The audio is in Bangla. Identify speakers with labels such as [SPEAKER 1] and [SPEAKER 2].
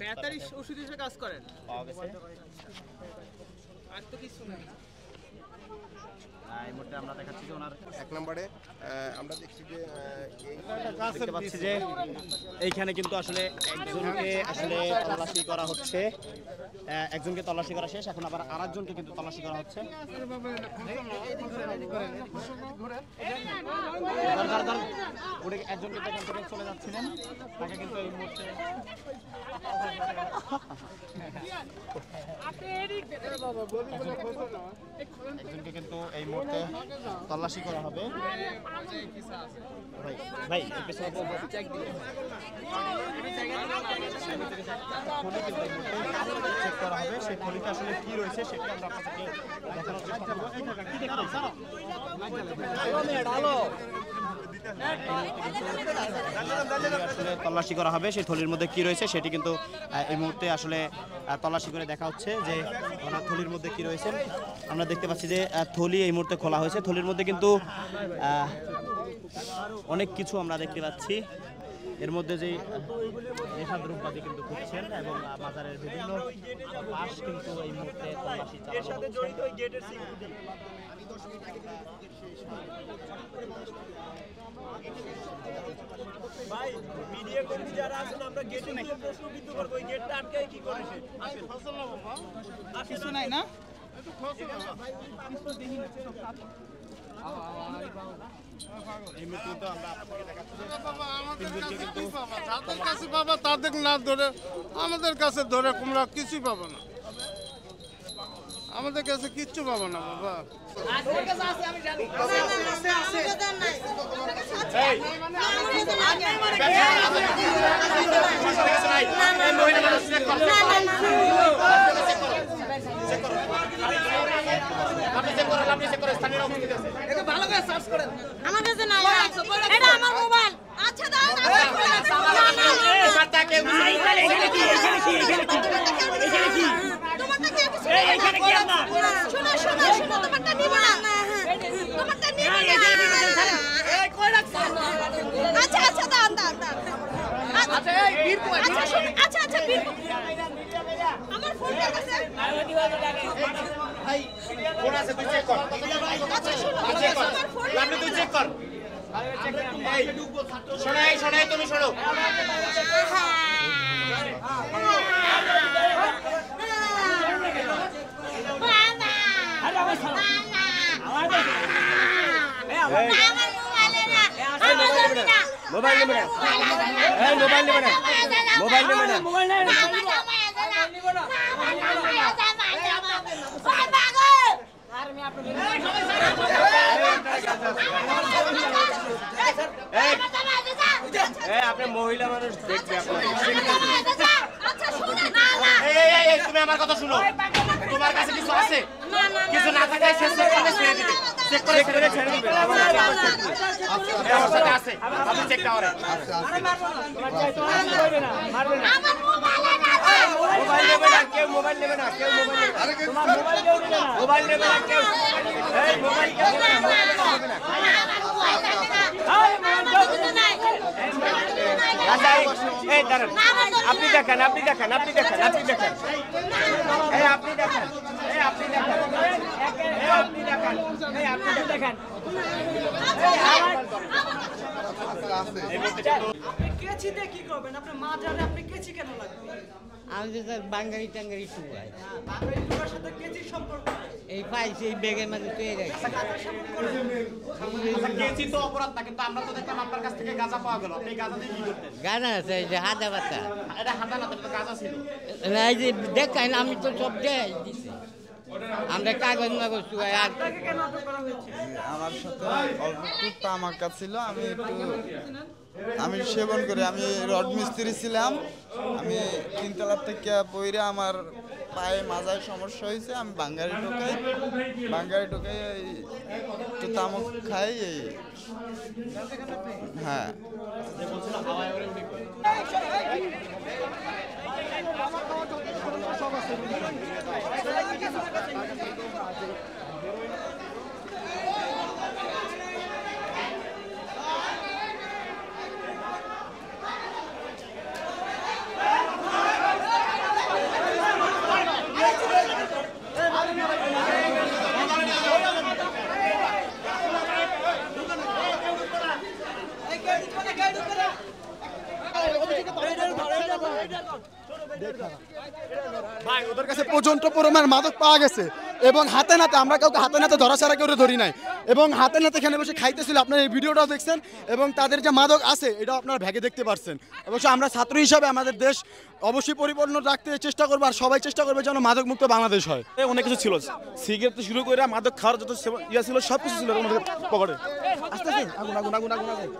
[SPEAKER 1] ব্যাটারি ওষুধ হিসেবে কাজ করেন আর তো কিছু না।
[SPEAKER 2] এই মুহূর্তে আমরা দেখাচ্ছি যে ওনার
[SPEAKER 3] এক নম্বরে আমরা দেখছি যে
[SPEAKER 2] দেখতে পাচ্ছি যে এইখানে কিন্তু আসলে একজনকে আসলে তল্লাশি করা হচ্ছে, একজনকে তল্লাশি করা শেষ, এখন আবার আরেকজনকে কিন্তু তল্লাশি করা হচ্ছে। একজনকে এখান থেকে চলে যাচ্ছিলেন, তাকে কিন্তু এই মুহূর্তে একজনকে কিন্তু এই মুহূর্তে তল্লাশি করা হবে। ভাই চেক করা হবে, সেই থলিতে আসলে কি রয়েছে সেটা আমরা আপনাদেরকে দেখানোর চেষ্টা করব। আসলে তল্লাশি করা হবে, সেই থলির মধ্যে কি রয়েছে সেটি কিন্তু এই মুহূর্তে আসলে তল্লাশি করে দেখা হচ্ছে যে ওনার থলির মধ্যে কি রয়েছে। আমরা দেখতে পাচ্ছি যে থলি এই মুহূর্তে খোলা হয়েছে, থলির মধ্যে কিন্তু অনেক কিছু আমরা দেখতে পাচ্ছি। এর মধ্যে যে নেশাদ্রব্যাদি কিন্তু খুঁজছেন এবং বাজারের বিভিন্ন পাশ কিন্তু এই মুহূর্তে তল্লাশি চালানো হচ্ছে।
[SPEAKER 4] ভাই মিডিয়া কর্মী যারা আছেন আমরা গেটে নিয়ে প্রশ্ন কিন্তু করব, ওই গেটটা আটকে কি করেছে? আসেন ফসল না বাবা,
[SPEAKER 1] কিছু নাই না
[SPEAKER 4] একটু ফসল না ভাই, কিছু দেখি না সব কাজ।
[SPEAKER 2] এই মুহূর্তে আমরা আপনাদেরকে দেখাচ্ছি
[SPEAKER 3] বাবা আমাদের কাছে বাবা তাদের না ধরে আমাদের কাছে ধরে তোমরা কিছুই পাবো না, আমাদের কাছে কিচ্ছু পাবো না বাবা।
[SPEAKER 5] আমার কাছে নাই, এটা আমার মোবাইল। আচ্ছা দাও না, তোমারটা কেউ শোনো শোনো শোনো, তোমারটা নিব না, তোমারটা নিব না। এই কই রাখছ? আচ্ছা আচ্ছা দাও দাও দাও। আচ্ছা এই বীর কই? আচ্ছা শোনো, আচ্ছা আচ্ছা বীর আমার ফোনটা আছে
[SPEAKER 2] ভাই, ফোন আছে তুই চেক কর।
[SPEAKER 5] আচ্ছা শোনো, আমার ফোন
[SPEAKER 2] আপনি তুই চেক কর। এই শোনো, তুমি শোনো। মোবাইল নেবে না, মোবাইল নেবে না, মোবাইল নেবে না, মোবাইল নেবে না। আপনি মহিলা মানুষ দেখবে, তুমি আমার কথা শুনো, তোমার কাছে কিছু আছে, কিছু না থাকলে ছেড়ে দিবে, চেক করে ছেড়ে দিবে। আমার সাথে আছে, আপনি চেক করেন। মোবাইল নেবে না কেউ, মোবাইল নেবে না কেউ, মোবাইল নেবে না কেউ, মোবাইল নেবে না। এই দাঁড়ান, আপনি দেখেন, আপনি দেখেন, আপনি দেখেন, আপনি দেখেন, এই আপনি দেখেন, এই আপনি দেখেন, এই আপনি দেখেন, এই আপনি দেখেন।
[SPEAKER 4] কেচিতে কি করবেন? আপনি মাজারে আপনি কেচি কেন লাগবে?
[SPEAKER 6] আমি তো স্যার বাঙ্গারি টাঙ্গারি টুকাই,
[SPEAKER 4] বাঙালি লোকের সাথে কেচির সম্পর্ক
[SPEAKER 6] এই পাইছি এই ব্যাগের মধ্যে তুই রাখছি।
[SPEAKER 2] কেচি তো অপরাধ না, কিন্তু আমরা তো দেখলাম আপনার কাছ থেকে গাঁজা পাওয়া গেল, আপনি গাঁজা দিয়ে কি করতেন?
[SPEAKER 6] গানা আছে এই যে হাদা বাতা,
[SPEAKER 2] এটা হাঁটা না, তো গাঁজা ছিল।
[SPEAKER 6] না এই যে দেখাই না, আমি তো সব দেয় দিছি, আমরা কাগজ মাগজ টুকাই। আর
[SPEAKER 4] কেন আটক করা হয়েছে?
[SPEAKER 7] আমার সাথে অল্প একটু তামাকা ছিল, আমি সেবন করি, আমি রড মিস্ত্রি ছিলাম, আমি 3 তলার থেকে পইরা আমার পায়ে মাজায় সমস্যা হয়েছে, আমি বাঙ্গারি ঢোকাই একটু তামাক খাই এই। হ্যাঁ
[SPEAKER 8] ভাই ওদের কাছে পর্যন্ত পরিমাণ মাদক পাওয়া গেছে এবং হাতে নাতে আমরা কাউকে হাতে নাতে ধরা ছাড়া করে ধরি নাই এবং হাতে নাতে এখানে বসে খাইতেছিল আপনারা এই ভিডিওটাও দেখছেন এবং তাদের যে মাদক আছে এটাও আপনারা ভেগে দেখতে পারছেন অবশ্যই আমরা ছাত্র হিসাবে আমাদের দেশ অবশ্যই পরিপূর্ণ রাখতে চেষ্টা করবো আর সবাই চেষ্টা করবে যেন মাদক মুক্ত বাংলাদেশ হয়।
[SPEAKER 9] অনেক কিছু ছিল, সিগারেট থেকে শুরু করে মাদক খাওয়ার যত ইয়া ছিল সব কিছু ছিল পকেটে। আস্তে আস্তে আগুন আগুন আগুন আগুন আগুন